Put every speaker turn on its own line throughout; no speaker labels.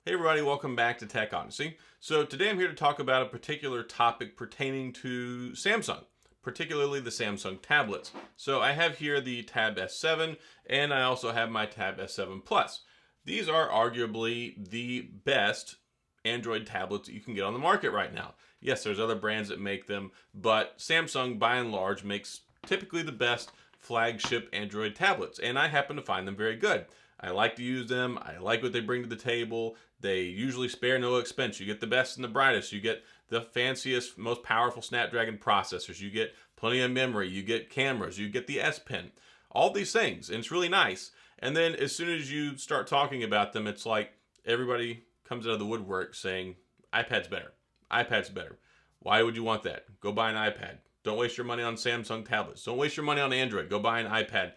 Hey everybody, welcome back to TechOdyssey. So today I'm here to talk about a particular topic pertaining to Samsung, particularly the Samsung tablets. So I have here the Tab S7 and I also have my Tab S7 Plus. These are arguably the best Android tablets that you can get on the market right now. Yes, there's other brands that make them, but Samsung by and large makes typically the best flagship Android tablets, and I happen to find them very good. I like to use them. I like what they bring to the table. They usually spare no expense. You get the best and the brightest. You get the fanciest, most powerful Snapdragon processors. You get plenty of memory. You get cameras. You get the S Pen. All these things, and it's really nice. And then as soon as you start talking about them, it's like everybody comes out of the woodwork saying, iPad's better. iPad's better. Why would you want that? Go buy an iPad. Don't waste your money on Samsung tablets. Don't waste your money on Android. Go buy an iPad.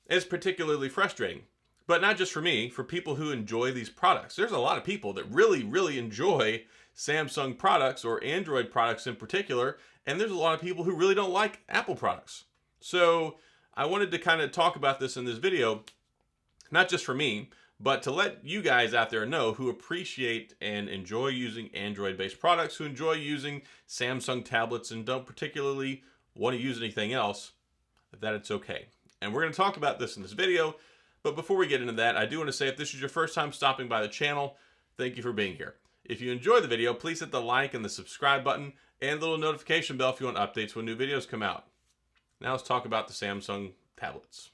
It's particularly frustrating. But not just for me, for people who enjoy these products. There's a lot of people that really enjoy Samsung products or Android products in particular, and there's a lot of people who really don't like Apple products. So I wanted to kind of talk about this in this video, not just for me, but to let you guys out there know who appreciate and enjoy using Android-based products, who enjoy using Samsung tablets and don't particularly want to use anything else, that it's okay. And we're going to talk about this in this video. But before we get into that, I do want to say if this is your first time stopping by the channel, thank you for being here. If you enjoy the video, please hit the like and the subscribe button and the little notification bell if you want updates when new videos come out. Now let's talk about the Samsung tablets.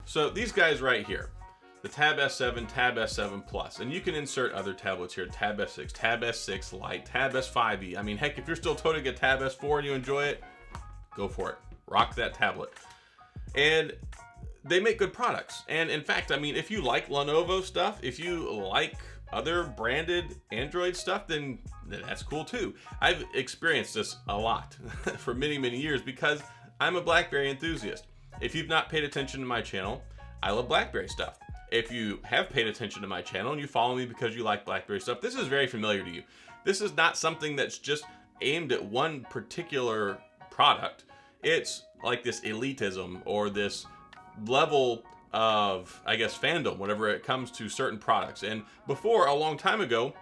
So these guys right here, the Tab S7, Tab S7 Plus, and you can insert other tablets here, Tab S6, Tab S6 Lite, Tab S5e. I mean, heck, if you're still toting a Tab S4 and you enjoy it, go for it. Rock that tablet. And they make good products. And in fact, I mean, if you like Lenovo stuff, if you like other branded Android stuff, then that's cool too. I've experienced this a lot for many years because I'm a BlackBerry enthusiast. If you've not paid attention to my channel, I love BlackBerry stuff. If you have paid attention to my channel and you follow me because you like BlackBerry stuff, this is very familiar to you. This is not something that's just aimed at one particular product. It's like this elitism or this level of, I guess, fandom whenever it comes to certain products. And before, a long time ago,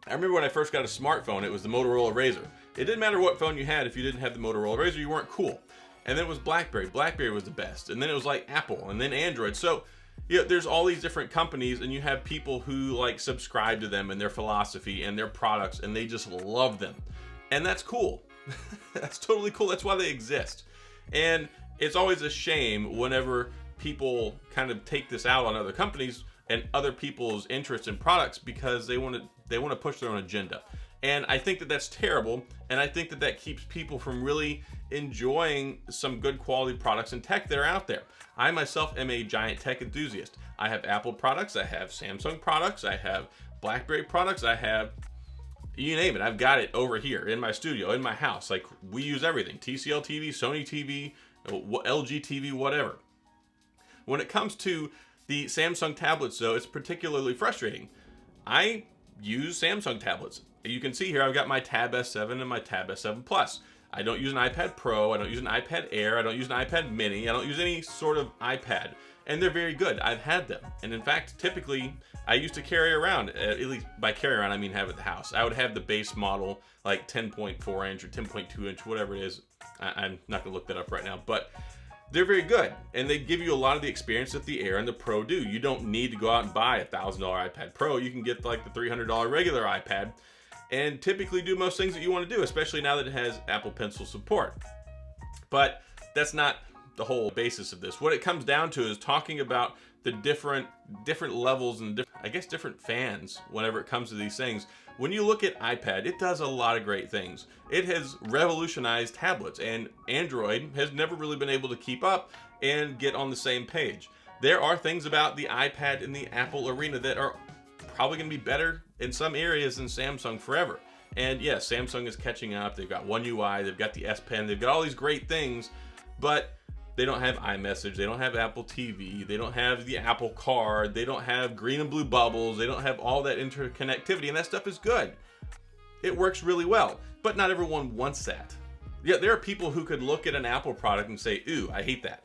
I remember when I first got a smartphone, it was the Motorola Razr. It didn't matter what phone you had. If you didn't have the Motorola Razr, you weren't cool. And then it was BlackBerry. BlackBerry was the best. And then it was like Apple and then Android. So yeah, there's all these different companies and you have people who like subscribe to them and their philosophy and their products and they just love them. And that's cool. That's totally cool. That's why they exist. And it's always a shame whenever people kind of take this out on other companies and other people's interest in products because they want to push their own agenda. And I think that that's terrible, and I think that that keeps people from really enjoying some good quality products and tech that are out there. I myself am a giant tech enthusiast. I have Apple products, I have Samsung products, I have BlackBerry products, I have, you name it, I've got it over here in my studio, in my house. Like, we use everything, TCL TV, Sony TV, LG TV, whatever. When it comes to the Samsung tablets, though, it's particularly frustrating. I use Samsung tablets. You can see here I've got my Tab S7 and my Tab S7 Plus. I don't use an iPad Pro, I don't use an iPad Air, I don't use an iPad Mini, I don't use any sort of iPad. And they're very good. I've had them. And in fact, typically, I used to carry around, at least by carry around, I mean have at the house. I would have the base model, like 10.4 inch or 10.2 inch, whatever it is. I'm not gonna look that up right now, but they're very good. And they give you a lot of the experience that the Air and the Pro do. You don't need to go out and buy a $1,000 iPad Pro. You can get like the $300 regular iPad and typically do most things that you want to do, especially now that it has Apple Pencil support. But that's not the whole basis of this. What it comes down to is talking about the different levels and different fans whenever it comes to these things. When you look at iPad, it does a lot of great things. It has revolutionized tablets, and Android has never really been able to keep up and get on the same page. There are things about the iPad in the Apple arena that are probably going to be better in some areas than Samsung forever. And yes, Samsung is catching up. They've got One UI, they've got the S Pen, they've got all these great things, but they don't have iMessage, they don't have Apple TV, they don't have the Apple Card, they don't have green and blue bubbles, they don't have all that interconnectivity, and that stuff is good. It works really well, but not everyone wants that. Yeah, there are people who could look at an Apple product and say, ooh, I hate that.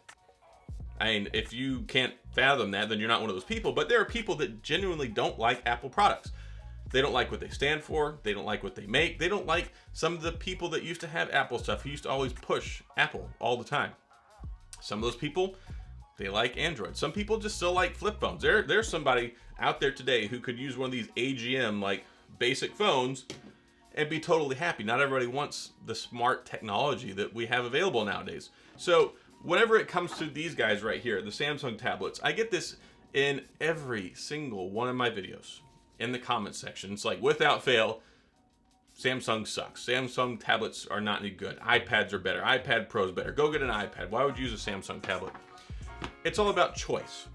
I mean, if you can't fathom that, then you're not one of those people. But there are people that genuinely don't like Apple products. They don't like what they stand for. They don't like what they make. They don't like some of the people that used to have Apple stuff, who used to always push Apple all the time. Some of those people, they like Android. Some people just still like flip phones. There's somebody out there today who could use one of these AGM, like, basic phones and be totally happy. Not everybody wants the smart technology that we have available nowadays. So whenever it comes to these guys right here, the Samsung tablets, I get this in every single one of my videos in the comment section. It's like, without fail, Samsung sucks. Samsung tablets are not any good. iPads are better. iPad Pro's better. Go get an iPad. Why would you use a Samsung tablet? It's all about choice.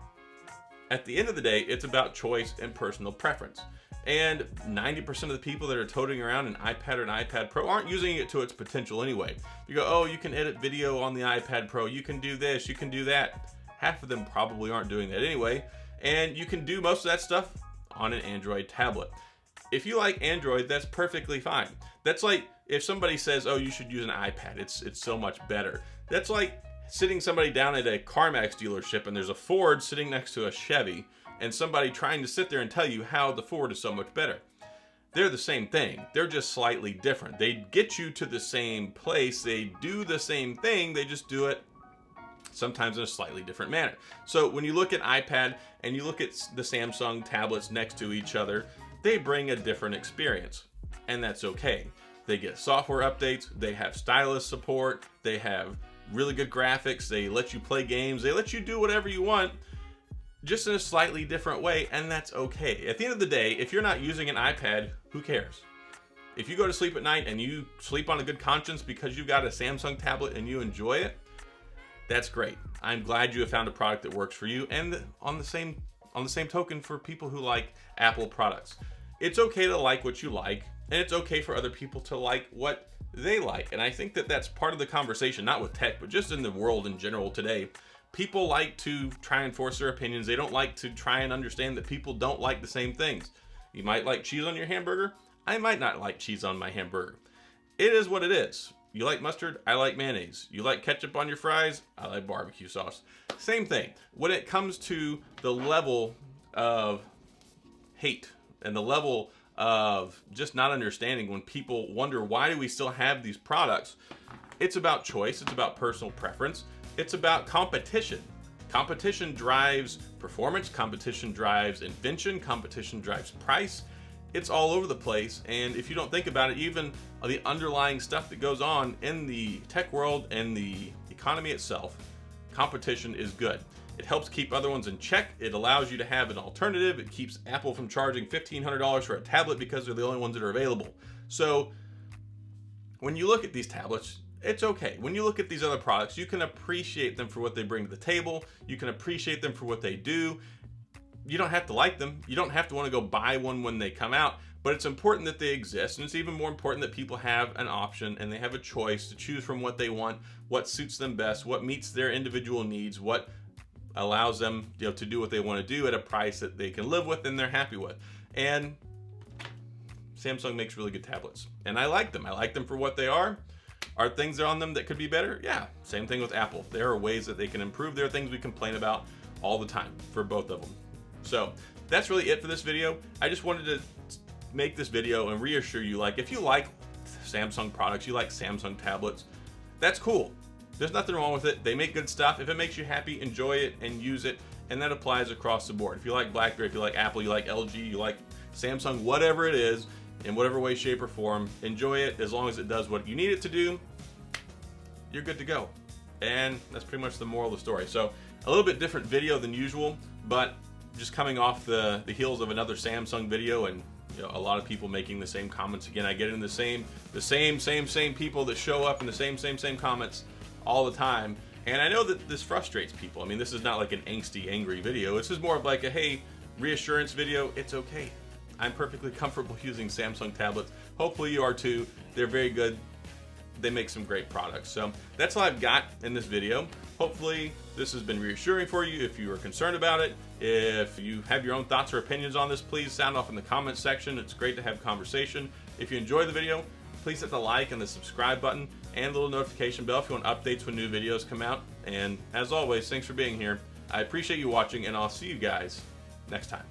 At the end of the day, it's about choice and personal preference. And 90% of the people that are toting around an iPad or an iPad Pro aren't using it to its potential anyway. You go, oh, you can edit video on the iPad Pro. You can do this. You can do that. Half of them probably aren't doing that anyway. And you can do most of that stuff on an Android tablet. If you like Android, that's perfectly fine. That's like if somebody says, oh, you should use an iPad. It's so much better. That's like sitting somebody down at a CarMax dealership and there's a Ford sitting next to a Chevy, and somebody trying to sit there and tell you how the Ford is so much better. They're the same thing. They're just slightly different. They get you to the same place. They do the same thing. They just do it sometimes in a slightly different manner. So when you look at iPad and you look at the Samsung tablets next to each other, they bring a different experience, and that's okay. They get software updates. They have stylus support. They have really good graphics. They let you play games. They let you do whatever you want, just in a slightly different way, and that's okay. At the end of the day, if you're not using an iPad, who cares? If you go to sleep at night and you sleep on a good conscience because you've got a Samsung tablet and you enjoy it, that's great. I'm glad you have found a product that works for you. And on the same token, for people who like Apple products, it's okay to like what you like, and it's okay for other people to like what they like. And I think that that's part of the conversation, not with tech, but just in the world in general today. People like to try and force their opinions. They don't like to try and understand that people don't like the same things. You might like cheese on your hamburger. I might not like cheese on my hamburger. It is what it is. You like mustard? I like mayonnaise. You like ketchup on your fries? I like barbecue sauce. Same thing. When it comes to the level of hate and the level of just not understanding, when people wonder, why do we still have these products? It's about choice. It's about personal preference. It's about competition. Competition drives performance. Competition drives invention. Competition drives price. It's all over the place. And if you don't think about it, even the underlying stuff that goes on in the tech world and the economy itself, competition is good. It helps keep other ones in check. It allows you to have an alternative. It keeps Apple from charging $1,500 for a tablet because they're the only ones that are available. So when you look at these tablets, it's okay. When you look at these other products, you can appreciate them for what they bring to the table. You can appreciate them for what they do. You don't have to like them. You don't have to want to go buy one when they come out, but it's important that they exist. And it's even more important that people have an option and they have a choice to choose from what they want, what suits them best, what meets their individual needs, what allows them, to do what they want to do at a price that they can live with and they're happy with. And Samsung makes really good tablets, and I like them. I like them for what they are. Are things on them that could be better? Yeah. Same thing with Apple. There are ways that they can improve. There are things we complain about all the time for both of them. So that's really it for this video. I just wanted to make this video and reassure you, like, if you like Samsung products, you like Samsung tablets, that's cool. There's nothing wrong with it. They make good stuff. If it makes you happy, enjoy it and use it. And that applies across the board. If you like BlackBerry, if you like Apple, you like LG, you like Samsung, whatever it is, in whatever way, shape, or form, enjoy it. As long as it does what you need it to do, you're good to go. And that's pretty much the moral of the story. So a little bit different video than usual, but just coming off the heels of another Samsung video, and a lot of people making the same comments again. I get in the same people that show up in the same comments all the time. And I know that this frustrates people. I mean, this is not like an angsty, angry video. This is more of like a, hey, reassurance video. It's okay. I'm perfectly comfortable using Samsung tablets. Hopefully you are too. They're very good. They make some great products. So that's all I've got in this video. Hopefully this has been reassuring for you. If you are concerned about it, if you have your own thoughts or opinions on this, please sound off in the comments section. It's great to have conversation. If you enjoyed the video, please hit the like and the subscribe button and the little notification bell if you want updates when new videos come out. And as always, thanks for being here. I appreciate you watching, and I'll see you guys next time.